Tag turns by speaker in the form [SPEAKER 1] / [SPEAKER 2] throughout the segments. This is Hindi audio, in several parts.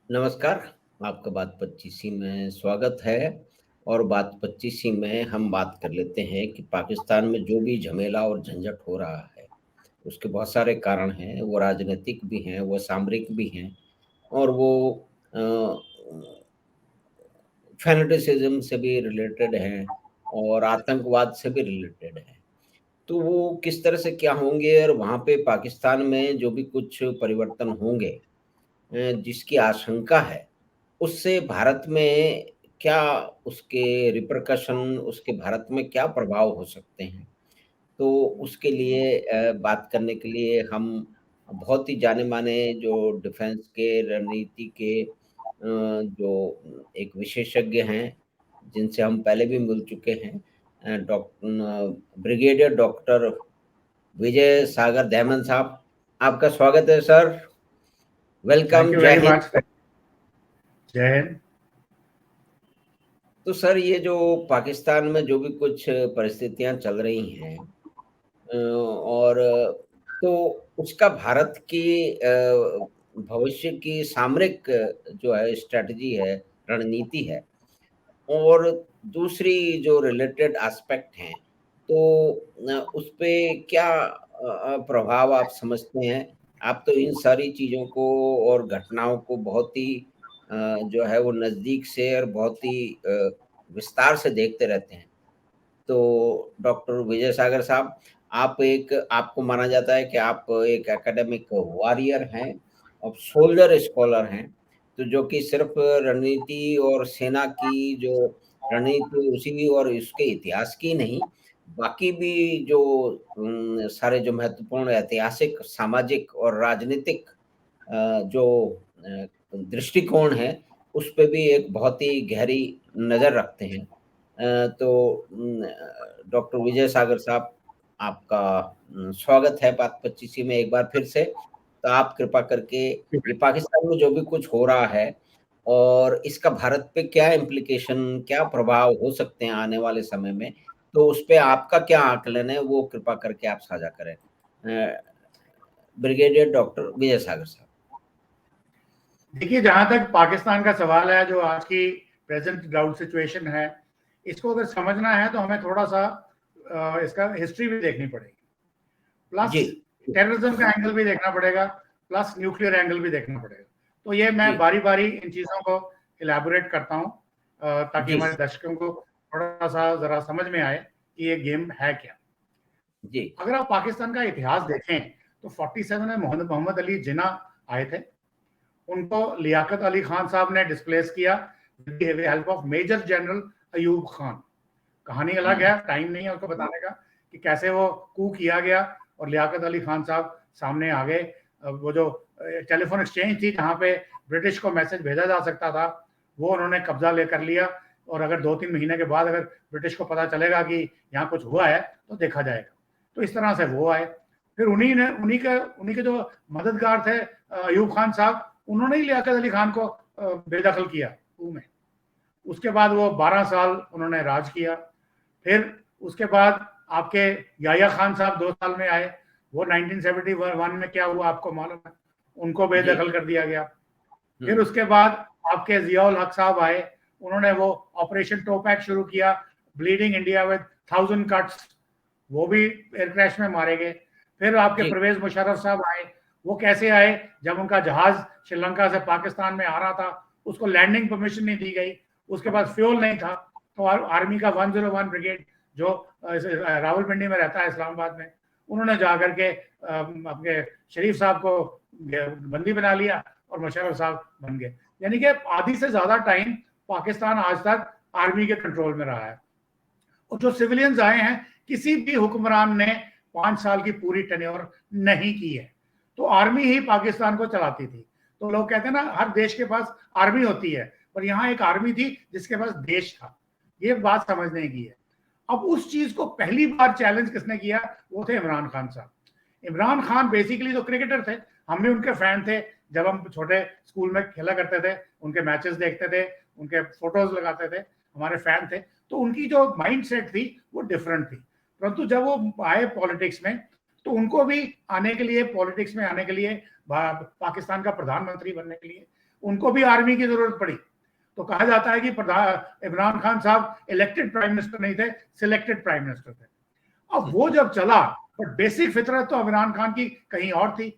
[SPEAKER 1] नमस्कार, आपका बात 25 में स्वागत है। और बात 25 में हम बात कर लेते हैं कि पाकिस्तान में जो भी झमेला और झंझट हो रहा है, उसके बहुत सारे कारण हैं। वो राजनीतिक भी हैं, वो सामरिक भी हैं और वो अ, फैनेटिसिज्म से भी रिलेटेड हैं और आतंकवाद से भी रिलेटेड हैं। तो वो किस तरह से क्या होंगे और वहाँ पे पाकिस्तान में जो भी कुछ परिवर्तन होंगे, जिसकी आशंका है, उससे भारत में क्या उसके रिपरकशन, उसके भारत में क्या प्रभाव हो सकते हैं? तो उसके लिए बात करने के लिए हम बहुत ही जाने-माने जो डिफेंस के, रणनीति के जो एक विशेषज्ञ हैं, जिनसे हम पहले भी मिल चुके हैं, ब्रिगेडियर डॉक्टर विजय सागर दहमन साहब, आपका स्वागत है सर।
[SPEAKER 2] थैंक
[SPEAKER 1] वेलकम,
[SPEAKER 2] यू
[SPEAKER 1] जय
[SPEAKER 2] वेरी
[SPEAKER 1] हिंद।
[SPEAKER 2] मच। जय हिंद।
[SPEAKER 1] तो सर, ये जो पाकिस्तान में जो भी कुछ परिस्थितियां चल रही हैं, और तो उसका भारत की भविष्य की सामरिक जो है स्ट्रेटजी है, रणनीति है, और दूसरी जो रिलेटेड एस्पेक्ट हैं, तो उस पे क्या प्रभाव आप समझते हैं? आप तो इन सारी चीज़ों को और घटनाओं को बहुत ही जो है वो नज़दीक से और बहुत ही विस्तार से देखते रहते हैं। तो डॉक्टर विजय सागर साहब, आपको माना जाता है कि आप एक एकेडमिक वॉरियर हैं और सोल्जर स्कॉलर हैं, तो जो कि सिर्फ रणनीति और सेना की जो रणनीति उसी और उसके इतिहास की नहीं, बाकी भी जो सारे जो महत्वपूर्ण ऐतिहासिक, सामाजिक और राजनीतिक जो दृष्टिकोण है, उस पे भी एक बहुत ही गहरी नज़र रखते हैं। तो डॉक्टर विजय सागर साहब, आपका स्वागत है बात 25 में एक बार फिर से। तो आप कृपा करके ये पाकिस्तान में जो भी कुछ हो रहा है और इसका भारत पे क्या इम्प्लीकेशन, क्या प्रभाव हो सकते हैं आने वाले समय में, तो उस पे आपका क्या आकलन है, वो कृपा करके आप साझा करें। ब्रिगेडियर डॉक्टर विजय सागर साहब।
[SPEAKER 2] देखिए, जहां तक पाकिस्तान का सवाल है, जो आज की प्रेजेंट ग्राउंड सिचुएशन है, इसको अगर समझना है तो हमें थोड़ा सा इसका हिस्ट्री भी देखनी पड़ेगी,
[SPEAKER 1] जी,
[SPEAKER 2] प्लस टेररिज्म का एंगल भी देखना पड़ेगा, प्लस न्यूक्लियर एंगल भी देखना पड़ेगा। तो ये मैं
[SPEAKER 1] जी,
[SPEAKER 2] बारी बारी इन चीजों को इलेबोरेट करता हूँ, ताकि
[SPEAKER 1] जी,
[SPEAKER 2] हमारे दर्शकों को थोड़ा सा जरा समझ में आए कि ये गेम है क्या।
[SPEAKER 1] जी,
[SPEAKER 2] अगर आप पाकिस्तान का इतिहास देखें तो 47 में मोहम्मद अली जिना आए थे। उनको लियाकत अली खान साहब ने डिस्प्लेस किया with the help of major general Ayub Khan. कहानी अलग है, टाइम नहीं है उसको बताने का कि कैसे वो कू किया गया और लियाकत अली खान साहब सामने आ गए। वो जो टेलीफोन एक्सचेंज थी जहाँ पे ब्रिटिश को मैसेज भेजा जा सकता था, वो उन्होंने कब्जा लेकर लिया। और अगर 2-3 महीने के बाद अगर ब्रिटिश को पता चलेगा कि यहाँ कुछ हुआ है तो देखा जाएगा। तो इस तरह से वो आए। फिर उन्हीं के जो मददगार थे अयूब खान साहब, उन्होंने ही लियाकत अली खान को बेदखल किया कू में। उसके बाद वो 12 साल उन्होंने राज किया। फिर उसके बाद आपके याया खान साहब 2 साल में आए। वो 1971 में क्या हुआ आपको मालूम है, उनको
[SPEAKER 1] जी,
[SPEAKER 2] बेदखल कर दिया गया। फिर
[SPEAKER 1] हुँ,
[SPEAKER 2] उसके बाद आपके जियाउल हक साहब आए, उन्होंने वो ऑपरेशन टोपैक शुरू किया, ब्लीडिंग इंडिया विद 1000 कट्स, वो भी एयर क्रैश में मारे गए। फिर आपके
[SPEAKER 1] जी,
[SPEAKER 2] परवेज मुशर्रफ साहब आए। वो कैसे आए, जब उनका जहाज श्रीलंका से पाकिस्तान में आ रहा था, उसको लैंडिंग परमिशन नहीं दी गई, उसके पास फ्यूल नहीं था, तो आर्मी का 101 ब्रिगेड जो रावलपिंडी में रहता है इस्लामाबाद में, उन्होंने जाकर के अपने शरीफ साहब को बंदी बना लिया और मुशर्रफ साहब बन गए। यानी कि आधी से ज्यादा टाइम पाकिस्तान आज तक आर्मी के कंट्रोल में रहा है। और जो सिविलियंस आए हैं, किसी भी हुक्मरान ने 5 साल की पूरी टेन्योर नहीं की है। तो आर्मी ही पाकिस्तान को चलाती थी। तो लोग कहते हैं ना, हर देश के पास आर्मी होती है, पर यहाँ एक आर्मी थी जिसके पास देश था। ये बात समझने की है। अब उस चीज को पहली बार चैलेंज किसने किया, वो थे इमरान खान साहब। इमरान खान बेसिकली तो क्रिकेटर थे, हम भी उनके फैन थे। जब हम छोटे स्कूल में खेला करते थे, उनके मैचेस देखते थे, उनके फोटोज लगाते थे, हमारे फैन थे। तो उनकी जो माइंड सेट थी वो डिफरेंट थी। परंतु जब वो आए पॉलिटिक्स में, तो उनको भी आने के लिए, पॉलिटिक्स में आने के लिए, पाकिस्तान का प्रधानमंत्री बनने के लिए उनको भी आर्मी की जरूरत पड़ी। तो कहा जाता है कि इमरान खान साहब इलेक्टेड प्राइम मिनिस्टर नहीं थे, सिलेक्टेड प्राइम मिनिस्टर थे। अब वो जब चला, बट बेसिक फितरत तो इमरान खान की कहीं और थी,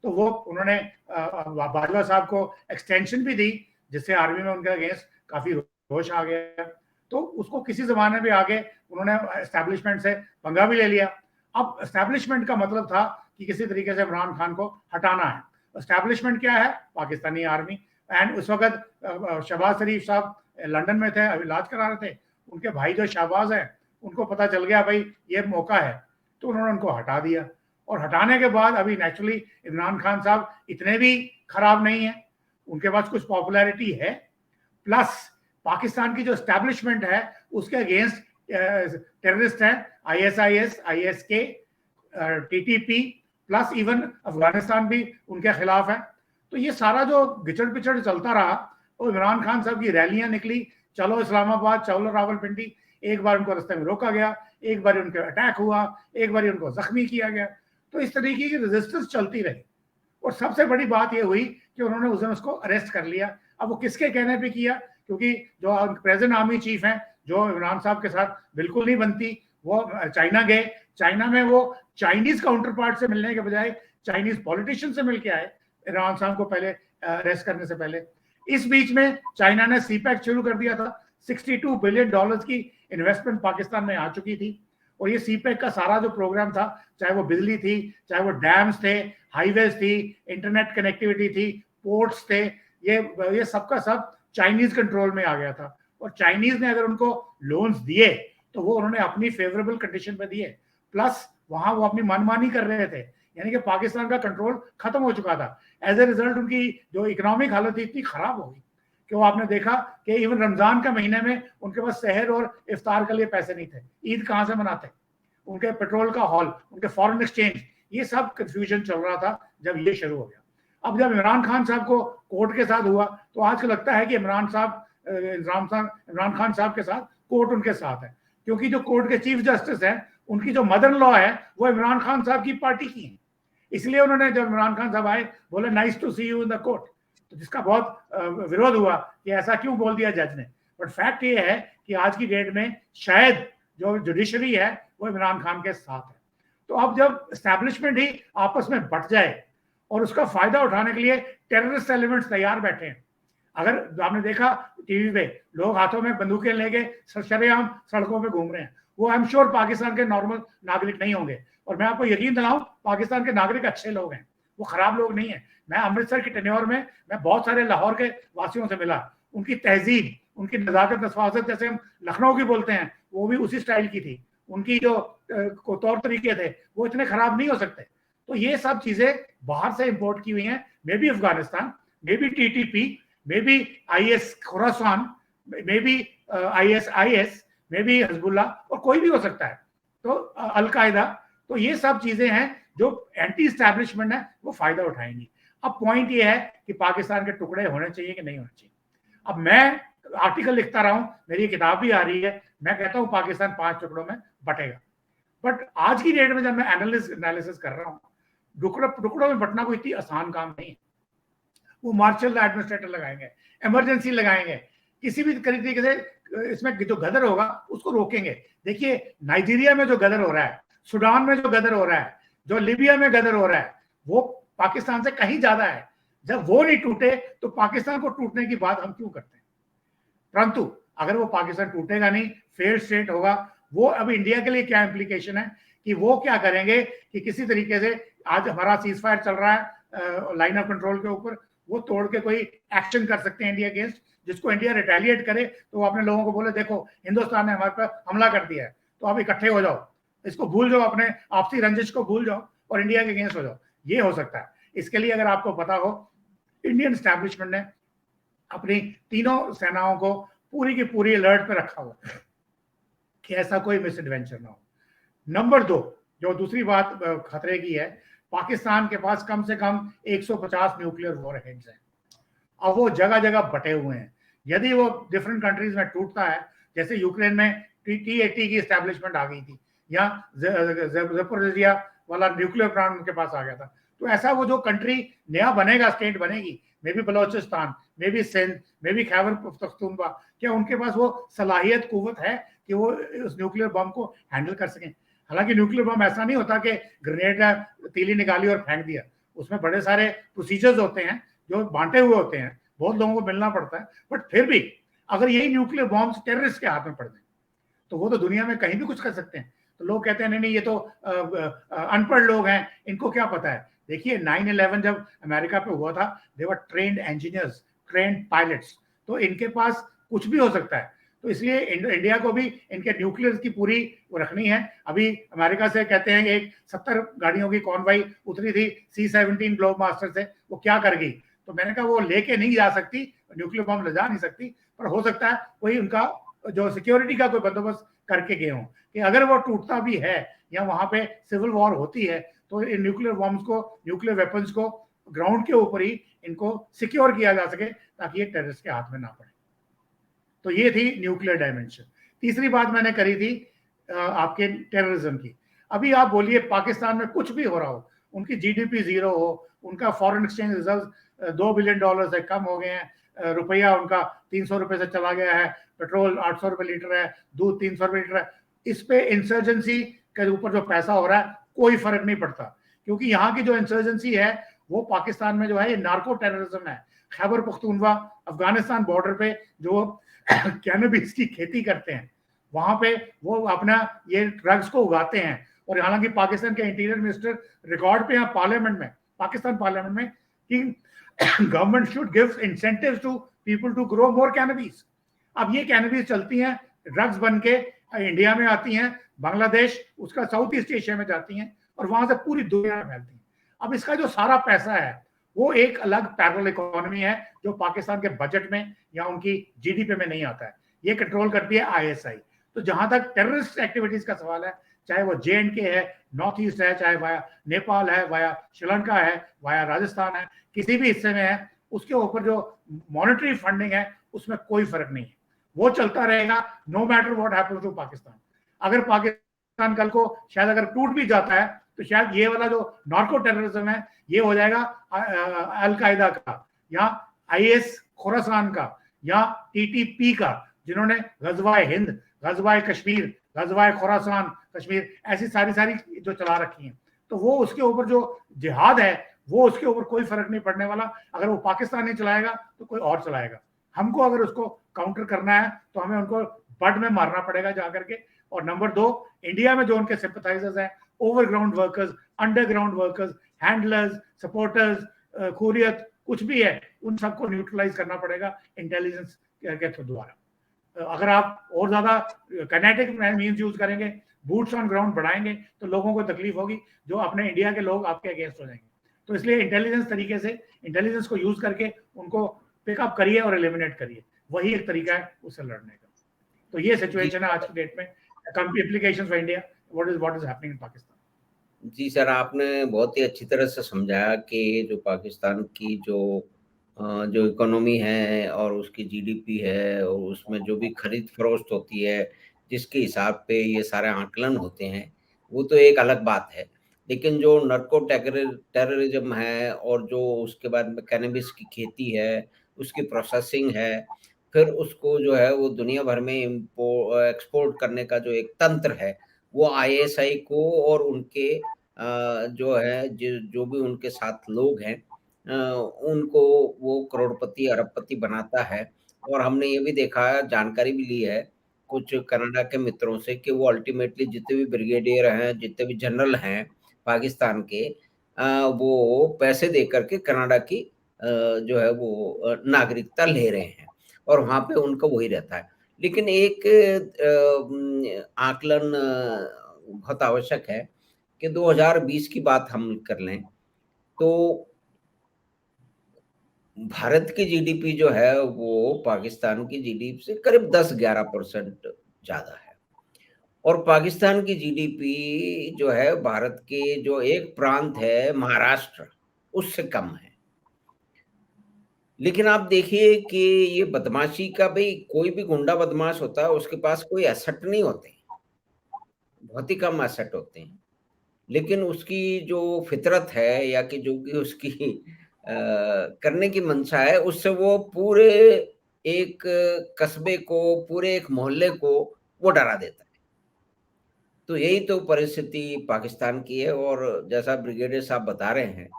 [SPEAKER 2] तो वो उन्होंने बाजवा साहब को एक्सटेंशन भी दी, जिससे आर्मी में उनके अगेंस्ट काफी रोष आ गया। तो उसको किसी जमाने में आगे उन्होंने एस्टैब्लिशमेंट से पंगा भी ले लिया। अब एस्टैब्लिशमेंट का मतलब था कि किसी तरीके से इमरान खान को हटाना है। एस्टैब्लिशमेंट क्या है? पाकिस्तानी आर्मी। एंड उस वक्त शहबाज शरीफ साहब लंदन में थे, अभी इलाज करा रहे थे। उनके भाई जो शहबाज है, उनको पता चल गया भाई ये मौका है, तो उन्होंने उनको हटा दिया। और हटाने के बाद अभी नेचुरली इमरान खान साहब इतने भी खराब नहीं है, उनके पास कुछ पॉपुलैरिटी है, प्लस पाकिस्तान की जो एस्टैब्लिशमेंट है उसके अगेंस्ट टेररिस्ट हैं, ISIS, ISK, TTP, plus even Afghanistan भी उनके खिलाफ है। तो ये सारा जो गिचड़ पिचड़ चलता रहा, और इमरान खान साहब की रैलियां निकली, चलो इस्लामाबाद, चलो रावलपिंडी, एक बार उनको रास्ते में रोका गया, एक बार उनके अटैक हुआ, एक बार उनको जख्मी किया गया। तो इस तरीके की रेजिस्टेंस चलती रही, और सबसे बड़ी बात यह हुई कि उन्होंने उस दिन उसको अरेस्ट कर लिया। अब वो किसके कहने पे किया? क्योंकि जो प्रेजेंट आर्मी चीफ हैं, जो इमरान साहब के साथ बिल्कुल नहीं बनती, वो चाइना गए। चाइना में वो चाइनीज काउंटर पार्ट से मिलने के बजाय चाइनीज पॉलिटिशियन से मिलके आए इमरान साहब को पहले अरेस्ट करने से पहले। इस बीच में चाइना ने CPEC शुरू कर दिया था। $62 बिलियन की इन्वेस्टमेंट पाकिस्तान में आ चुकी थी, और ये CPEC का सारा जो प्रोग्राम था, चाहे वो बिजली थी, चाहे वो डैम्स थे, हाईवेज थी, इंटरनेट कनेक्टिविटी थी, पोर्ट्स थे, ये सबका सब चाइनीज कंट्रोल में आ गया था। और चाइनीज ने अगर उनको लोन्स दिए तो वो उन्होंने अपनी फेवरेबल कंडीशन पे दिए, प्लस वहां वो अपनी मनमानी कर रहे थे, यानी कि पाकिस्तान का कंट्रोल खत्म हो चुका था। एज ए रिजल्ट उनकी जो इकोनॉमिक हालत थी इतनी खराब हो गई कि वो आपने देखा कि इवन रमजान के महीने में उनके पास सहर और इफ्तार के लिए पैसे नहीं थे, ईद कहाँ से मनाते, उनके पेट्रोल का हॉल, उनके फॉरेन एक्सचेंज, ये सब कंफ्यूजन चल रहा था जब ये शुरू हो गया। अब जब इमरान खान साहब को कोर्ट के साथ हुआ, तो आज को लगता है कि इमरान खान साहब के साथ कोर्ट उनके साथ है, क्योंकि जो कोर्ट के चीफ जस्टिस हैं, उनकी जो मदर लॉ है वो इमरान खान साहब की पार्टी की है। इसलिए उन्होंने जब इमरान खान साहब आए, बोले nice to see you in the court, तो जिसका बहुत विरोध हुआ कि ऐसा क्यों बोल दिया जज ने। बट फैक्ट ये है कि आज की डेट में शायद जो जुडिशरी है वो इमरान खान के साथ है। तो अब जब एस्टैब्लिशमेंट ही आपस में बट जाए और उसका फायदा उठाने के लिए टेररिस्ट एलिमेंट्स तैयार बैठे हैं। अगर आपने देखा टीवी पे लोग हाथों में बंदूकें लेके शरेआम सड़कों पे घूम रहे हैं, वो आई एम श्योर पाकिस्तान के नॉर्मल नागरिक नहीं होंगे। और मैं आपको यकीन दिलाऊं, पाकिस्तान के नागरिक अच्छे लोग हैं, वो खराब लोग नहीं है। मैं अमृतसर की टेन्योर में मैं बहुत सारे लाहौर के वासियों से मिला, उनकी तहजीब, उनकी नजाकत नस्वासत, जैसे हम लखनऊ की बोलते हैं, वो भी उसी स्टाइल की थी। उनकी जो तौर तरीके थे वो इतने खराब नहीं हो सकते। तो ये सब चीजें बाहर से इंपोर्ट की हुई हैं, may be Afghanistan, may be TTP, may be IS Khorasan, may be ISIS, may be Hezbollah, और कोई भी हो सकता है, तो अलकायदा। तो ये सब चीजें हैं जो एंटी एस्टैब्लिशमेंट है वो फायदा उठाएंगी। अब पॉइंट ये है कि पाकिस्तान के टुकड़े होने चाहिए कि नहीं होने चाहिए। अब मैं आर्टिकल लिखता रहा हूं, मेरी किताब भी आ रही है, मैं कहता हूं पाकिस्तान 5 टुकड़ों में बटेगा। बट आज की डेट में जब मैं एनालिसिस कर रहा हूं, टुकड़ों में बटना कोई इतनी आसान काम नहीं है। वो मार्शल एडमिनिस्ट्रेटर लगाएंगे, इमरजेंसी लगाएंगे, किसी भी तरीके से इसमें जो गदर होगा उसको रोकेंगे। देखिए नाइजीरिया में जो गदर हो रहा है, सूडान में जो गदर हो रहा है, जो लीबिया में गदर हो रहा है, वो पाकिस्तान से कहीं ज्यादा है। जब वो नहीं टूटे तो पाकिस्तान को टूटने की बात हम क्यों करते हैं? परंतु अगर वो पाकिस्तान टूटेगा नहीं, फेल्ड स्टेट होगा, वो अब इंडिया के लिए क्या इंप्लीकेशन है कि वो क्या करेंगे कि किसी तरीके से आज हमारा सीज फायर चल रहा है लाइन ऑफ कंट्रोल के ऊपर, वो तोड़ के कोई एक्शन कर सकते हैं इंडिया अगेंस्ट, जिसको इंडिया रिटेलिएट करे तो वो अपने लोगों को बोले देखो हिंदुस्तान ने हमारे पर हमला कर दिया है, तो आप इकट्ठे हो जाओ, इसको भूल जाओ, अपने आपसी रंजिश को भूल जाओ और इंडिया के अगेंस्ट हो जाओ। ये हो सकता है। इसके लिए अगर आपको पता हो, इंडियन एस्टैब्लिशमेंट ने अपनी तीनों सेनाओं को पूरी की पूरी अलर्ट पे रखा हुआ कि ऐसा कोई मिस एडवेंचर ना हो। नंबर 2, जो दूसरी बात खतरे की है, पाकिस्तान के पास कम से कम 150 न्यूक्लियर वॉरहेड्स हैं। अब वो जगह जगह बटे हुए हैं। यदि वो डिफरेंट कंट्रीज में टूटता है, जैसे यूक्रेन में T80 की एस्टैब्लिशमेंट आ गई थी, या ज़पोरिजिया वाला न्यूक्लियर प्लांट उनके पास आ गया था, तो ऐसा वो जो कंट्री नया बनेगा, स्टेट बनेगी, may be Balochistan, may be Sindh, may be Khyber Pakhtunkhwa, क्या उनके पास वो सलाहियत, कुव्वत है कि वो उस न्यूक्लियर बम को हैंडल कर सकें? हालांकि न्यूक्लियर बम ऐसा नहीं होता कि ग्रेनेड है, तीली निकाली और फेंक दिया, उसमें बड़े सारे प्रोसीजर्स होते हैं जो बांटे हुए होते हैं, बहुत लोगों को मिलना पड़ता है। बट फिर भी अगर यही न्यूक्लियर बॉम्ब टेररिस्ट के हाथ में पड़ जाए तो वो तो दुनिया में कहीं भी कुछ कर सकते हैं। तो लोग कहते हैं नहीं नहीं, ये तो अनपढ़ लोग हैं, इनको क्या पता है। देखिए 9/11 जब अमेरिका पे हुआ था, दे वर ट्रेन्ड इंजीनियर्स, ट्रेन्ड पायलट्स, तो इनके पास कुछ भी हो सकता है। तो इसलिए इंडिया को भी इनके न्यूक्लियर की पूरी रखनी है। अभी अमेरिका से कहते हैं एक 70 गाड़ियों की कॉन्वॉय उतरी थी C-17 ग्लोब मास्टर से, वो क्या कर गई? तो मैंने कहा वो लेके नहीं जा सकती, न्यूक्लियर बम ले जा नहीं सकती, पर हो सकता है कोई उनका जो सिक्योरिटी का कोई बंदोबस्त करके गए हों कि अगर वो टूटता भी है या वहां पे सिविल वॉर होती है तो इन न्यूक्लियर बॉम्ब्स को, न्यूक्लियर वेपन्स को ग्राउंड के ऊपर ही इनको सिक्योर किया जा सके ताकि ये टेररिस्ट के हाथ में ना पड़े। तो ये थी न्यूक्लियर डायमेंशन। तीसरी बात मैंने करी थी आपके टेररिज्म की। अभी आप बोलिए पाकिस्तान में कुछ भी हो रहा हो, उनकी जीडीपी जीरो हो, उनका फॉरेन एक्सचेंज रिजर्व $2 बिलियन से कम हो गए हैं, रुपया उनका 300 रुपए से चला गया है, पेट्रोल 800 रुपए लीटर है, दूध 300 रुपए लीटर है, इस पे इंसर्जेंसी के ऊपर जो पैसा हो रहा है कोई फर्क नहीं पड़ता, क्योंकि यहाँ की जो इंसर्जेंसी है वो पाकिस्तान में जो है ये नार्को टेररिज्म है। खैबर पख्तूनख्वा अफगानिस्तान बॉर्डर पे जो कैनबिस की खेती करते हैं, वहां पे वो अपना ये ड्रग्स को उगाते हैं। और हालांकि पाकिस्तान के इंटीरियर मिनिस्टर रिकॉर्ड पे यहाँ पार्लियामेंट में, पाकिस्तान पार्लियामेंट में, कि government should give incentives to people to grow more cannabis. अब ये कैनबिस चलती हैं, ड्रग्स बन के इंडिया में आती हैं, बांग्लादेश, उसका साउथ ईस्ट एशिया में जाती हैं और वहां से पूरी दुनिया में फैलती हैं। अब इसका जो सारा पैसा है वो एक अलग पैरेलल इकोनॉमी है जो पाकिस्तान के बजट में या उनकी जीडीपी में नहीं आता है, ये कंट्रोल करती है आईएसआई। तो जहां तक टेररिस्ट एक्टिविटीज का सवाल है, चाहे वो J&K है, नॉर्थ ईस्ट है, चाहे वाया नेपाल है, वाया श्रीलंका है, वाया राजस्थान है, किसी भी हिस्से में है, उसके ऊपर जो मॉनेटरी फंडिंग है उसमें कोई फर्क नहीं है, वो चलता रहेगा no matter what happens to Pakistan. अगर पाकिस्तान कल को शायद अगर टूट भी जाता है तो शायद ये वाला जो नार्को टेररिज्म है ये हो जाएगा अलकायदा का या IS खुरासान का या TTP का, जिन्होंने गजवाए हिंद, गजवाए कश्मीर, गजवाए खुरासान कश्मीर, ऐसी सारी जो चला रखी हैं। तो वो उसके ऊपर जो जिहाद है वो उसके ऊपर कोई फर्क नहीं पड़ने वाला। अगर वो पाकिस्तान नहीं चलाएगा तो कोई और चलाएगा। हमको अगर उसको काउंटर करना है तो हमें उनको बड में मारना पड़ेगा जाकर के। और नंबर 2, इंडिया में जो उनके सिंपथाइजर्स हैं, overground workers, underground workers, handlers, supporters, खूरियत, कुछ भी है, उन सबको न्यूट्रलाइज करना पड़ेगा इंटेलिजेंस के द्वारा। अगर आप और ज्यादा काइनेटिक मीन्स यूज करेंगे, बूट्स ऑन ग्राउंड बढ़ाएंगे, तो लोगों को तकलीफ होगी, जो अपने इंडिया के लोग आपके अगेंस्ट हो जाएंगे। तो इसलिए इंटेलिजेंस तरीके से, इंटेलिजेंस को यूज करके उनको पिकअप करिए और एलिमिनेट करिए, वही एक तरीका है उससे लड़ने का। तो ये सिचुएशन है आज की डेट में, implications for India, what is happening in Pakistan.
[SPEAKER 1] जी सर, आपने बहुत ही अच्छी तरह से समझाया कि जो पाकिस्तान की जो इकोनॉमी है और उसकी जीडीपी है और उसमें जो भी खरीद फरोख्त होती है, जिसके हिसाब पे ये सारे आकलन होते हैं, वो तो एक अलग बात है। लेकिन जो नर्को टेररिज्म है और जो उसके बाद में कैनबिस की खेती है, उसकी प्रोसेसिंग है, फिर उसको जो है वो दुनिया भर में एक्सपोर्ट करने का जो एक तंत्र है, वो आईएसआई को और उनके जो है जो भी उनके साथ लोग हैं, उनको वो करोड़पति अरबपति बनाता है। और हमने ये भी देखा है, जानकारी भी ली है कुछ कनाडा के मित्रों से, कि वो अल्टीमेटली जितने भी ब्रिगेडियर हैं, जितने भी जनरल हैं पाकिस्तान के, वो पैसे दे करके कनाडा की जो है वो नागरिकता ले रहे हैं और वहाँ पे उनका वही रहता है। लेकिन एक आकलन बहुत आवश्यक है कि 2020 की बात हम कर लें तो भारत की जीडीपी जो है वो पाकिस्तान की जीडीपी से करीब 10-11% ज्यादा है। और पाकिस्तान की जीडीपी जो है भारत के जो एक प्रांत है महाराष्ट्र, उससे कम है। लेकिन आप देखिए कि ये बदमाशी का, भाई कोई भी गुंडा बदमाश होता है उसके पास कोई एसेट नहीं होते, बहुत ही कम एसेट होते हैं। लेकिन उसकी जो फितरत है या कि जो कि उसकी करने की मंशा है, उससे वो पूरे एक कस्बे को, पूरे एक मोहल्ले को वो डरा देता है। तो यही तो परिस्थिति पाकिस्तान की है। और जैसा ब्रिगेडियर साहब बता रहे हैं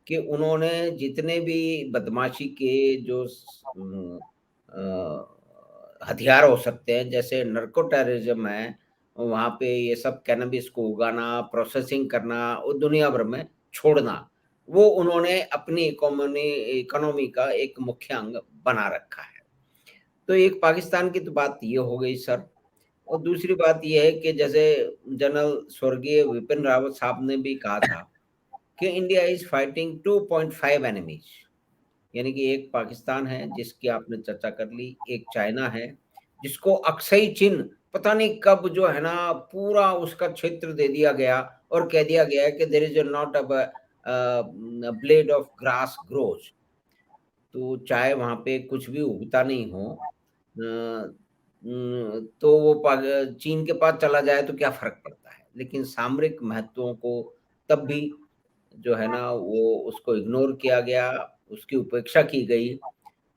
[SPEAKER 1] कि उन्होंने जितने भी बदमाशी के जो हथियार हो सकते हैं, जैसे नर्को टेररिज्म है, वहाँ पे ये सब कैनबिस को उगाना, प्रोसेसिंग करना और दुनिया भर में छोड़ना, वो उन्होंने अपनी इकोनॉमी का एक मुख्य अंग बना रखा है। तो एक पाकिस्तान की तो बात ये हो गई सर। और दूसरी बात ये है कि जैसे जनरल स्वर्गीय विपिन रावत साहब ने भी कहा था कि इंडिया इज फाइटिंग 2.5 एनिमीज, यानी कि एक पाकिस्तान है जिसकी आपने चर्चा कर ली, एक चाइना है जिसको अक्सई चिन्ह पता नहीं कब जो है ना पूरा उसका क्षेत्र दे दिया गया और कह दिया गया कि there is not a blade of grass grows. तो चाहे वहां पे कुछ भी उगता नहीं हो, तो वो चीन के पास चला जाए तो क्या फर्क पड़ता है, लेकिन सामरिक महत्वों को तब भी जो है ना वो उसको इग्नोर किया गया, उसकी उपेक्षा की गई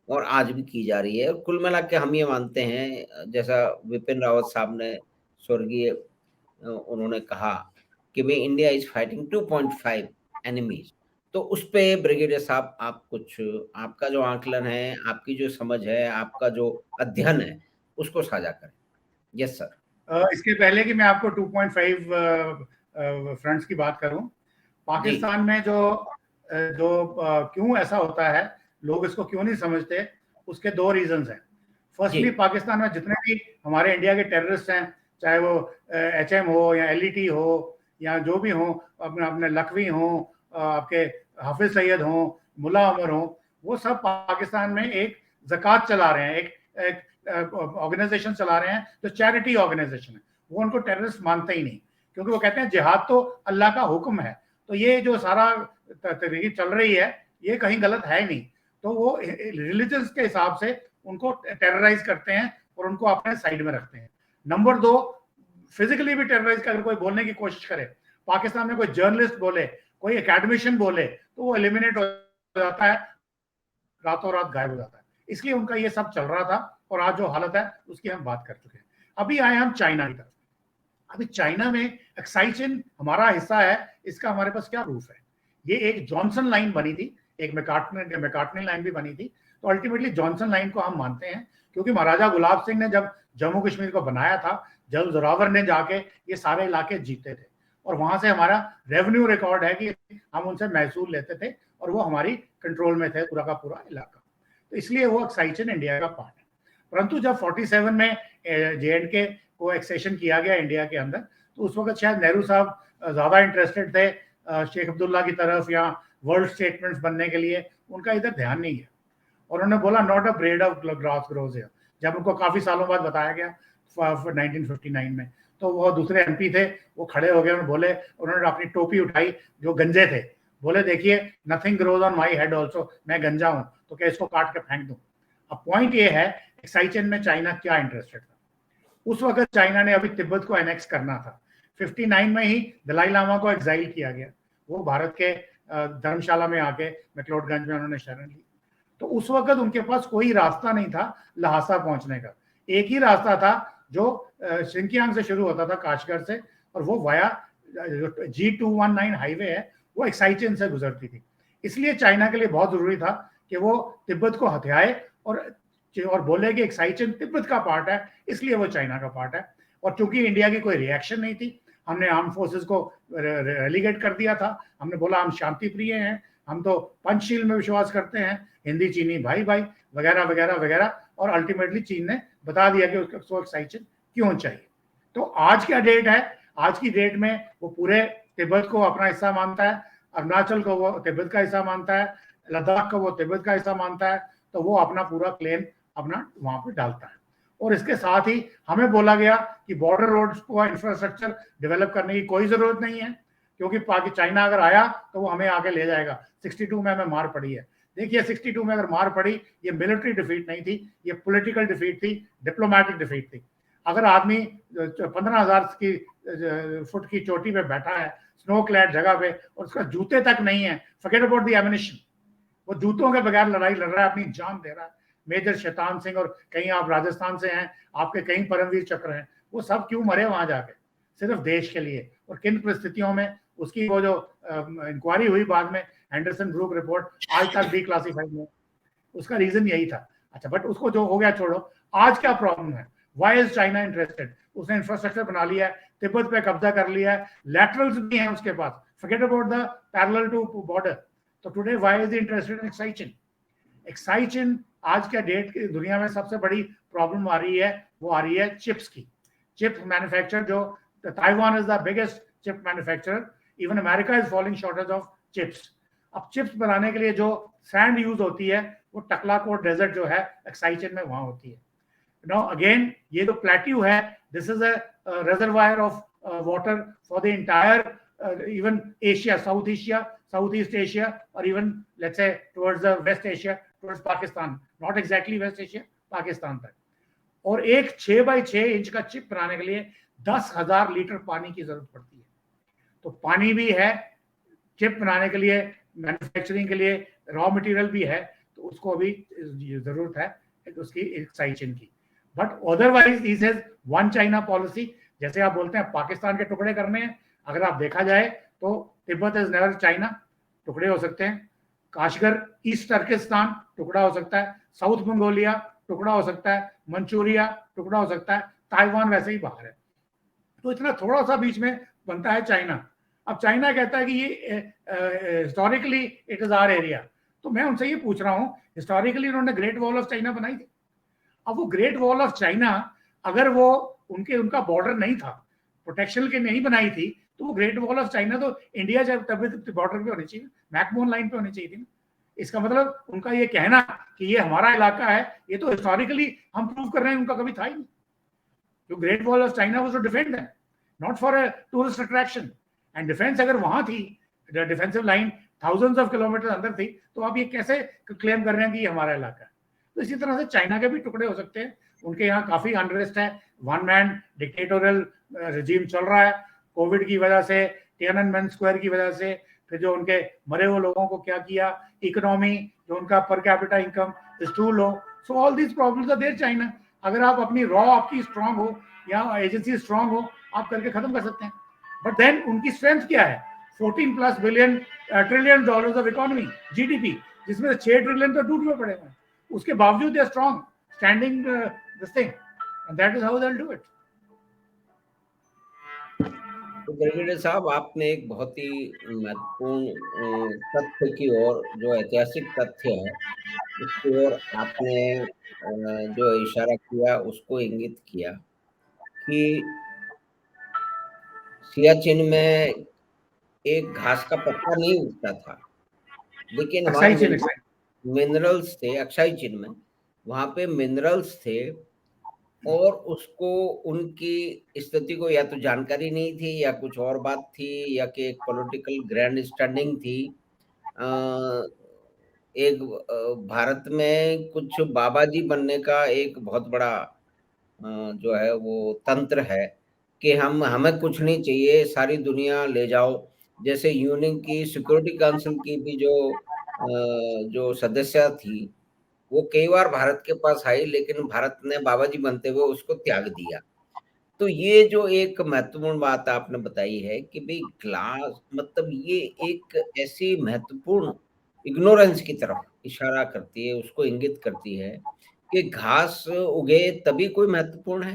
[SPEAKER 1] और आज भी की जा रही है। कुल मिला के हम ये मानते हैं, जैसा विपिन रावत साहब ने स्वर्गीय उन्होंने कहा कि भाई इंडिया इज फाइटिंग 2.5 एनिमीज। तो उस पे ब्रिगेडियर साहब आप कुछ, आपका जो आकलन है, आपकी जो समझ है, आपका जो अध्ययन है, उसको साझा करें। Yes sir.
[SPEAKER 2] इसके पहले कि मैं आपको 2.5 फ्रंट्स की बात करूं,
[SPEAKER 1] जी
[SPEAKER 2] पाकिस्तान में जो क्यों ऐसा होता है, लोग इसको क्यों नहीं समझते, उसके दो रीजंस हैं।
[SPEAKER 1] जी
[SPEAKER 2] फर्स्टली, पाकिस्तान में जितने भी हमारे इंडिया के टेररिस्ट हैं, चाहे वो HM हो या LET हो या जो भी हो, अपने अपने लखवी हो, आपके हाफिज सैयद हो, मुल्ला उमर हो, वो सब पाकिस्तान में एक ज़कात चला रहे हैं, एक ऑर्गेनाइजेशन चला रहे हैं जो चैरिटी ऑर्गेनाइजेशन है। वो उनको टेररिस्ट मानते ही नहीं, क्योंकि वो कहते हैं जिहाद तो अल्लाह का हुक्म है। तो ये जो सारा तहरीक चल रही है, ये कहीं गलत है ही नहीं। तो वो रिलीजन्स के हिसाब से उनको टेरराइज करते हैं और उनको अपने साइड में रखते हैं। नंबर दो, फिजिकली भी टेरराइज कर कोई बोलने की कोशिश करे, पाकिस्तान में कोई जर्नलिस्ट बोले, कोई एकेडमिशियन बोले, तो वो एलिमिनेट हो जाता है, रातों रात गायब हो जाता है। इसलिए उनका ये सब चल रहा था और आज जो हालत है उसकी हम बात कर चुके हैं। अभी आए हम चाइना की तरफ। अभी चाइना में एक्साइचिन हमारा हिस्सा है, इसका हमारे पास क्या प्रूफ है? ये एक जॉनसन लाइन बनी थी, एक मैकार्टनी लाइन भी बनी थी। तो अल्टीमेटली जॉनसन लाइन को हम मानते हैं, क्योंकि महाराजा गुलाब सिंह ने जब जम्मू कश्मीर को बनाया था, जब जोरावर ने जाके ये सारे इलाके जीते थे, और वहां से हमारा रेवेन्यू रिकॉर्ड है कि हम उनसे महसूल लेते थे और वो हमारी कंट्रोल में थे पूरा का पूरा इलाका। तो इसलिए वो एक्साइचिन इंडिया का पार्ट है। परंतु जब 47 में JNK को एक्सेशन किया गया इंडिया के अंदर, तो उस वक्त शायद नेहरू साहब ज्यादा इंटरेस्टेड थे शेख अब्दुल्ला की तरफ या वर्ल्ड स्टेटमेंट्स बनने के लिए, उनका इधर ध्यान नहीं है। और उन्होंने बोला not a bread of grass grows है, जब उनको काफी सालों बाद बताया गया 1959 में। तो वो दूसरे MP थे, वो खड़े हो गए, उन्होंने बोले, उन्होंने अपनी टोपी उठाई, जो गंजे थे, बोले देखिए nothing grows on my head also, मैं गंजा हूं, तो क्या इसको काट के फेंक दूं? अब पॉइंट ये है, एक्साइचिन में चाइना क्या इंटरेस्टेड था? उस वक्त चाइना ने अभी तिब्बत को एनेक्स करना था। 59 में ही दलाई लामा को एग्जाइल किया गया, वो भारत के धर्मशाला में आके मैक्लोडगंज में उन्होंने शरण ली। तो उस वक्त उनके पास कोई रास्ता नहीं था लहासा पहुंचने का। एक ही रास्ता था जो शिंकियांग से शुरू होता था, काशगर से, और वो वाया G219 हाईवे है, वो एक्साइचिन से गुजरती थी। इसलिए चाइना के लिए बहुत जरूरी था कि वो तिब्बत को हथियाए और बोले कि एक्साइचिन तिब्बत का पार्ट है, इसलिए वो चाइना का पार्ट है। और चूंकि इंडिया की कोई रिएक्शन नहीं थी, हमने आर्म फोर्सेस को रेलीगेट कर दिया था। हमने बोला हम शांति प्रिय हैं, हम तो पंचशील में विश्वास करते हैं, हिंदी चीनी भाई भाई वगैरह वगैरह वगैरह। और अल्टीमेटली चीन ने बता दिया कि उसको एक्साइचिन क्यों चाहिए। तो आज क्या डेट है? आज की डेट में वो पूरे तिब्बत को अपना हिस्सा मानता है, अरुणाचल को वो तिब्बत का हिस्सा मानता है, लद्दाख को वो तिब्बत का हिस्सा मानता है। तो वो अपना पूरा क्लेम अपना वहां पर डालता है। और इसके साथ ही हमें बोला गया कि बॉर्डर रोड्स को इंफ्रास्ट्रक्चर डेवलप करने की कोई जरूरत नहीं है, क्योंकि चाइना अगर आया तो वो हमें आगे ले जाएगा। 62 में हमें मार पड़ी है। देखिए 62 में अगर मार पड़ी, ये मिलिट्री डिफीट नहीं थी, ये पॉलिटिकल डिफीट थी, डिप्लोमेटिक डिफीट थी। अगर आदमी 15,000 की फुट की चोटी पे बैठा है स्नो क्लैड जगह पे, और उसका जूते तक नहीं है, फॉरगेट अबाउट द एमिनिशन, वो जूतों के बगैर लड़ाई लड़ रहा है, अपनी जान दे रहा है। मेजर शैतान सिंह, और कहीं आप राजस्थान से हैं, आपके कहीं परमवीर चक्र हैं, वो सब क्यों मरे वहां जाके, सिर्फ देश के लिए। और किन परिस्थितियों में, उसकी वो जो इंक्वायरी हुई बाद में, एंडरसन ब्रूक रिपोर्ट आज तक डिक्लासिफाइड है, उसका रीजन यही था। अच्छा, बट उसको जो हो गया छोड़ो, आज क्या प्रॉब्लम है, वाई इज चाइना इंटरेस्टेड? उसने इंफ्रास्ट्रक्चर बना लिया है, तिब्बत पे कब्जा कर लिया है, लैटरल्स भी हैं उसके पास, forget about the parallel to border. तो today why is interested in एक्साइचिन? एक्साइचिन आज के डेट की दुनिया में सबसे बड़ी प्रॉब्लम आ रही है, वो आ रही है चिप्स की। चिप मैन्युफैक्चर, जो Taiwan is the biggest chip manufacturer, even America is following shortage of chips. अब चिप्स बनाने के लिए जो सैंड यूज होती है, वो टकलाकोट डेजर्ट जो है एक्साइचिन में वहां होती है। नाउ अगेन, ये जो प्लेट्यू है, this is a reservoir of water for the entire even Asia, south east Asia, और even let's say towards the west Asia, towards Pakistan, not exactly west Asia, Pakistan तक। और एक 6 बाई 6 इंच का चिप बनाने के लिए 10,000 लीटर पानी की जरूरत पड़ती है। तो पानी भी है, चिप बनाने के लिए, मैन्युफैक्चरिंग के लिए रॉ मटेरियल भी है, तो उसको अभी जरूरत है उसकी एक्साइचिन की। But otherwise this is one China policy. जैसे आप बोलते हैं पाकिस्तान के टुकड़े करने हैं, अगर आप देखा जाए तो तिब्बत इज नेवर चाइना, टुकड़े हो सकते हैं। काशगर, ईस्ट टर्किस्तान टुकड़ा हो सकता है, साउथ मंगोलिया टुकड़ा हो सकता है, मंचूरिया टुकड़ा हो सकता है, ताइवान वैसे ही बाहर है। तो इतना थोड़ा सा बीच में बनता है चाइना। अब चाइना कहता है कि ये historically it is our area. तो मैं उनसे ये पूछ रहा हूँ, हिस्टोरिकली उन्होंने ग्रेट वॉल ऑफ चाइना बनाई थी। अब वो ग्रेट वॉल ऑफ चाइना, अगर वो उनका बॉर्डर नहीं था, प्रोटेक्शन के नहीं बनाई थी, तो वो ग्रेट वॉल ऑफ चाइना तो इंडिया जब तब बॉर्डर पे होनी चाहिए, मैकमोहन लाइन पे होनी चाहिए थी ना। इसका मतलब उनका ये कहना कि ये हमारा इलाका है, ये तो हिस्टोरिकली हम प्रूव कर रहे हैं उनका कभी था ही नहीं। जो great wall of China was to defend them, not for a tourist attraction. And defence अगर वहां थी, defensive line thousands of kilometre अंदर थी, तो आप ये कैसे क्लेम कर रहे हैं कि ये हमारा इलाका है? तो इसी तरह से चाइना के भी टुकड़े हो सकते हैं। उनके यहाँ काफी अनरेस्ट है, वन मैन डिक्टेटोरियल रिजीम चल रहा है, कोविड की वजह से, टियाननमेन स्क्वायर की वजह से, फिर जो उनके मरे हुए लोगों को क्या किया, इकोनॉमी, जो उनका per capita income is too low. So all these problems are there China. अगर आप अपनी रॉ आपकी स्ट्रांग हो या एजेंसी स्ट्रांग हो, आप करके खत्म कर सकते हैं। बट देन उनकी स्ट्रेंथ क्या है? 14+ billion trillion dollars of economy, GDP, जिसमें 6 ट्रिलियन तो डूब में पड़े हुए हैं। उसके बावजूद they are strong standing this thing, and that is how they will do it.
[SPEAKER 1] तो ब्रिगेडियर साहब, आपने एक बहुत ही महत्वपूर्ण तथ्य की ओर, जो ऐतिहासिक तथ्य है, उसकी ओर आपने जो इशारा किया, उसको इंगित किया कि सियाचिन में एक घास का पत्ता नहीं उगता था, लेकिन वहाँ
[SPEAKER 2] अक्साई चीन,
[SPEAKER 1] मिनरल्स थे। अक्साई चिन में वहाँ पे मिनरल्स थे, और उसको, उनकी स्थिति को या तो जानकारी नहीं थी, या कुछ और बात थी, या कि एक पॉलिटिकल ग्रैंड स्टैंडिंग थी। अ, एक भारत में कुछ बाबा जी बनने का एक बहुत बड़ा जो है वो तंत्र है कि हमें कुछ नहीं चाहिए, सारी दुनिया ले जाओ। जैसे यूएन की सिक्योरिटी काउंसिल की भी जो सदस्य थी, वो कई बार भारत के पास आई, लेकिन भारत ने बाबा जी बनते हुए उसको त्याग दिया। तो ये जो एक महत्वपूर्ण बात आपने बताई है कि भाई ग्लास, मतलब ये एक ऐसी महत्वपूर्ण इग्नोरेंस की तरफ इशारा करती है, उसको इंगित करती है कि घास उगे तभी कोई महत्वपूर्ण है।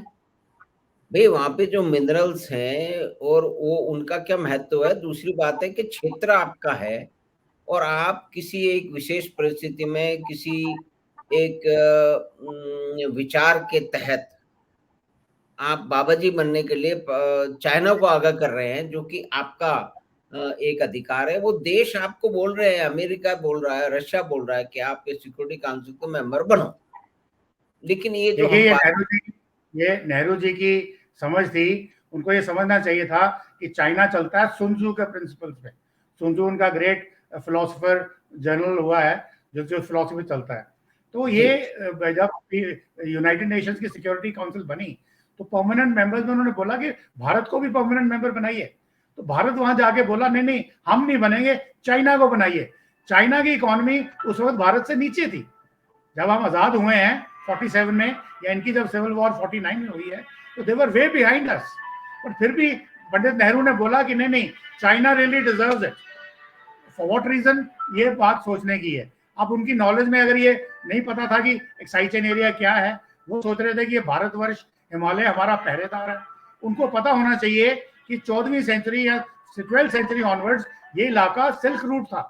[SPEAKER 1] भाई वहां पे जो मिनरल्स हैं और वो उनका क्या महत्व है, दूसरी बात है कि क्षेत्र आपका है, और आप किसी एक विशेष परिस्थिति में किसी एक विचार के तहत आप बाबा जी बनने के लिए चाइना को आगाह कर रहे हैं, जो कि आपका एक अधिकार है। वो देश आपको बोल रहे हैं, अमेरिका बोल रहा है, रशिया बोल रहा है कि आप इस सिक्योरिटी काउंसिल के मेंबर बनो। लेकिन ये जो
[SPEAKER 2] देखिए,
[SPEAKER 1] हम बात,
[SPEAKER 2] ये नेहरू जी की समझ थी। उनको ये समझना चाहिए था कि चाइना चलता है सुनजू के प्रिंसिपल्स पे। सुनजू उनका ग्रेट फिलोसोफर जनरल हुआ है, जो फिलोसफी चलता है। तो
[SPEAKER 1] जी,
[SPEAKER 2] ये जब यूनाइटेड नेशंस की सिक्योरिटी काउंसिल बनी, तो परमानेंट मेंबर्स में उन्होंने बोला कि भारत को भी परमानेंट मेंबर बनाइए। तो भारत वहां जाके बोला नहीं नहीं हम नहीं बनेंगे, चाइना को बनाइए। चाइना की इकोनॉमी उस वक्त भारत से नीचे थी। जब हम आजाद हुए हैं 47 में, या इनकी जब सिविल वॉर 49 में हुई है, तो दे वर वे बिहाइंड अस। और फिर भी पंडित नेहरू ने बोला कि नहीं नहीं, China really deserves it. For what reason, ये बात सोचने की है। अब उनकी नॉलेज में अगर ये नहीं पता था कि एक्साई चेन एरिया क्या है, वो सोच रहे थे कि ये भारतवर्ष, हिमालय हमारा पहरेदार है। उनको पता होना चाहिए कि 14वीं सेंचुरी या 12th सेंचुरी ऑनवर्ड्स ये इलाका सिल्क रूट था,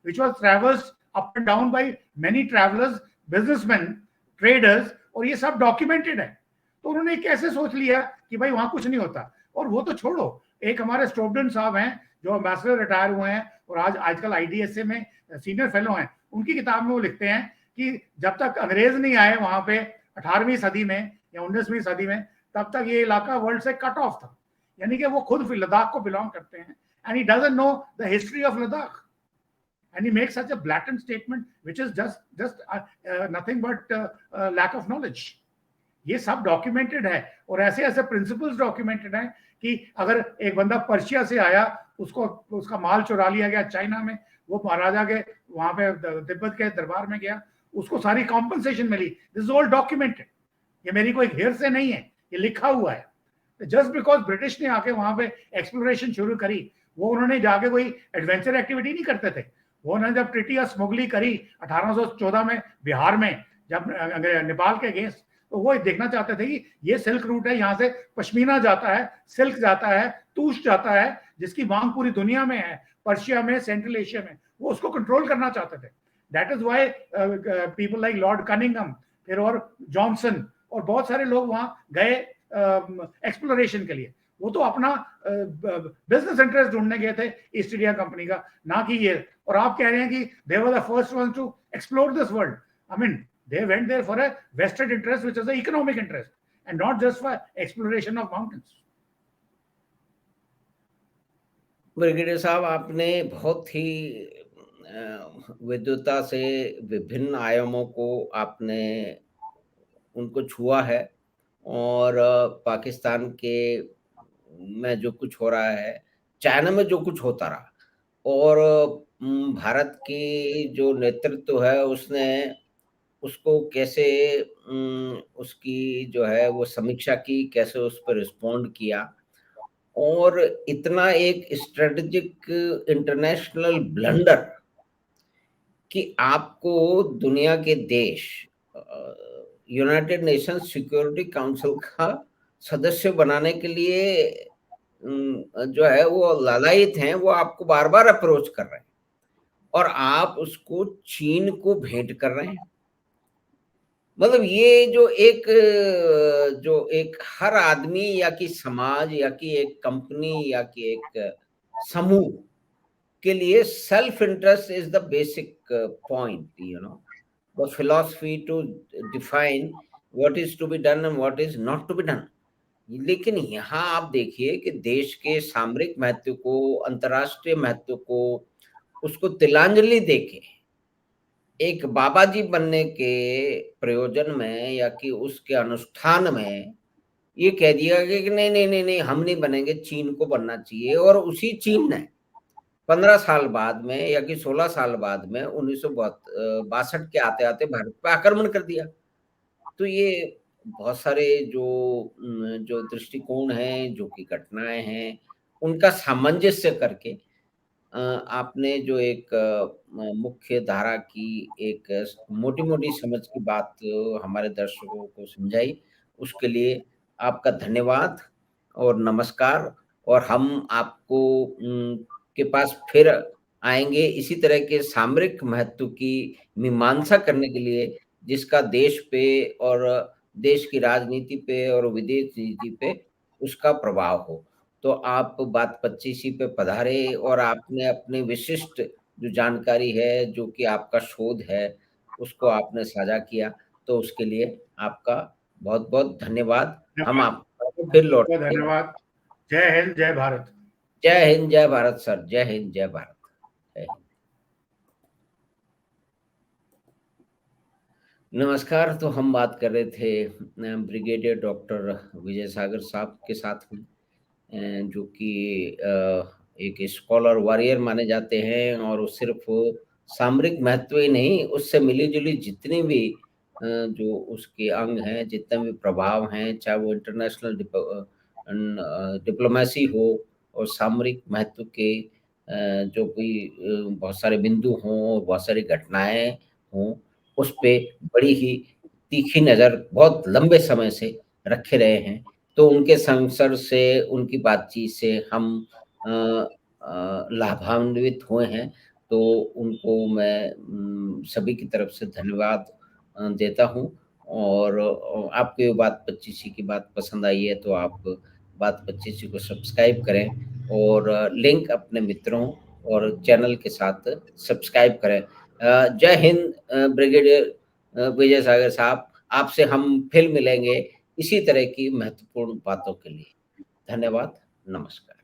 [SPEAKER 2] which was ट्रेवर्स up and down by many travellers, businessman, traders, और ये सब डॉक्यूमेंटेड है। तो उन्होंने कैसे सोच लिया कि भाई वहां कुछ नहीं होता। और वो तो छोड़ो, एक हमारे स्टोबडन साहब हैं जो एम्बेसडर रिटायर हुए हैं और आज आजकल आईडीएसए में सीनियर फेलो हैं, उनकी किताब में वो लिखते हैं कि जब तक अंग्रेज नहीं आए वहां पे 18वीं सदी में या 19वीं सदी में, तब तक ये इलाका वर्ल्ड से कट ऑफ था। यानी कि वो खुद लद्दाख को बिलोंग करते हैं, and he doesn't know the history of Ladakh, and he makes such a blatant statement which is just nothing but lack of knowledge. ये सब डॉक्यूमेंटेड है, और ऐसे ऐसे प्रिंसिपल्स डॉक्यूमेंटेड हैं कि अगर एक बंदा पर्शिया से आया, उसको उसका माल चुरा लिया गया चाइना में, वो महाराजा के वहां पे तिब्बत के दरबार में गया, उसको सारी कॉम्पनसेशन मिली। दिस इज ऑल डॉक्यूमेंटेड, ये मेरी कोई हेर से नहीं है, ये लिखा हुआ है। जस्ट बिकॉज ब्रिटिश ने आके वहां पे एक्सप्लोरेशन शुरू करी, वो उन्होंने जाके कोई एडवेंचर एक्टिविटी नहीं करते थे। वो उन्होंने जब ट्रीटी ऑफ स्मगलिंग करी 1814 में बिहार में, जब नेपाल के अगेंस्ट, तो वो देखना चाहते थे कि ये सिल्क रूट है, यहाँ से पश्मीना जाता है, सिल्क जाता है, तूश जाता है, जिसकी मांग पूरी दुनिया में है, पर्शिया में, सेंट्रल एशिया में, वो उसको कंट्रोल करना चाहते थे। That is why people like Lord Cunningham, फिर और जॉनसन और बहुत सारे लोग वहां गए एक्सप्लोरेशन के लिए। वो तो अपना बिजनेस इंटरेस्ट ढूंढने गए थे ईस्ट इंडिया कंपनी का, ना कि ये। और आप कह रहे हैं कि they were the first one to explore this world. I mean they went there for a vested interest which is a economic interest and not just for exploration of mountains.
[SPEAKER 1] Brigadier साहब, आपने बहुत ही विद्वता से विभिन्न आयामों को आपने उनको छुआ है, और पाकिस्तान के में जो कुछ हो रहा है, चाइना में जो कुछ होता रहा, और भारत की जो नेतृत्व है उसने उसको कैसे उसकी जो है वो समीक्षा की, कैसे उस पर रिस्पॉन्ड किया, और इतना एक स्ट्रेटेजिक इंटरनेशनल ब्लंडर कि आपको दुनिया के देश यूनाइटेड नेशंस सिक्योरिटी काउंसिल का सदस्य बनाने के लिए जो है वो लालायित हैं, वो आपको बार बार अप्रोच कर रहे हैं, और आप उसको चीन को भेंट कर रहे हैं। मतलब ये जो एक हर आदमी या कि समाज या कि एक कंपनी या कि एक समूह के लिए self interest is the basic point, the philosophy to define what is to be done and what is not to be done. लेकिन यहाँ आप देखिए कि देश के सामरिक महत्व को, अंतर्राष्ट्रीय महत्व को, उसको तिलांजलि देके एक बाबा जी बनने के प्रयोजन में या कि उसके अनुष्ठान में ये कह दिया गया कि नहीं नहीं नहीं नहीं, हम नहीं बनेंगे, चीन को बनना चाहिए। और उसी चीन ने 15 साल बाद में या कि 16 साल बाद में 1962 के आते आते भारत पर आक्रमण कर दिया। तो ये बहुत सारे जो दृष्टिकोण हैं, जो कि घटनाएं हैं, उनका सामंजस्य करके आपने जो एक मुख्य धारा की एक मोटी-मोटी समझ की बात हमारे दर्शकों को समझाई, उसके लिए आपका धन्यवाद और नमस्कार। और हम आपको के पास फिर आएँगे इसी तरह के सामरिक महत्व की मीमांसा करने के लिए, जिसका देश पे और देश की राजनीति पे और विदेश नीति पे उसका प्रभाव हो। तो आप बात 25 पे पधारे और आपने अपनी विशिष्ट जो जानकारी है, जो कि आपका शोध है, उसको आपने साझा किया, तो उसके लिए आपका बहुत-बहुत धन्यवाद। हम आपको फिर लौटेंगे।
[SPEAKER 2] धन्यवाद। जय हिंद, जय भारत।
[SPEAKER 1] जय हिंद, जय भारत सर। जय हिंद, जय भारत। जय हिंद। नमस्कार। तो हम बात कर रहे थे ब्रिगेडियर डॉक्टर विजय सागर साहब के साथ में, जो कि एक स्कॉलर वॉरियर माने जाते हैं, और वो सिर्फ सामरिक महत्व ही नहीं, उससे मिली-जुली जितनी भी जो उसके अंग हैं, जितने भी प्रभाव हैं, चाहे वो इंटरनेशनल डिप्लोमेसी हो और सामरिक महत्व के जो भी बहुत सारे बिंदु हों, बहुत सारी घटनाएँ हों, उस पे बड़ी ही तीखी नज़र बहुत लंबे समय से रखे रहे हैं। तो उनके संसर्ग से, उनकी बातचीत से हम अ लाभान्वित हुए हैं। तो उनको मैं सभी की तरफ से धन्यवाद देता हूँ, और आपको ये बात 25 की बात पसंद आई है, तो आप बात 25 को सब्सक्राइब करें, और लिंक अपने मित्रों और चैनल के साथ सब्सक्राइब करें। जय हिंद ब्रिगेडियर विजय सागर साहब, आपसे हम फिर मिलेंगे इसी तरह की महत्वपूर्ण बातों के लिए। धन्यवाद, नमस्कार।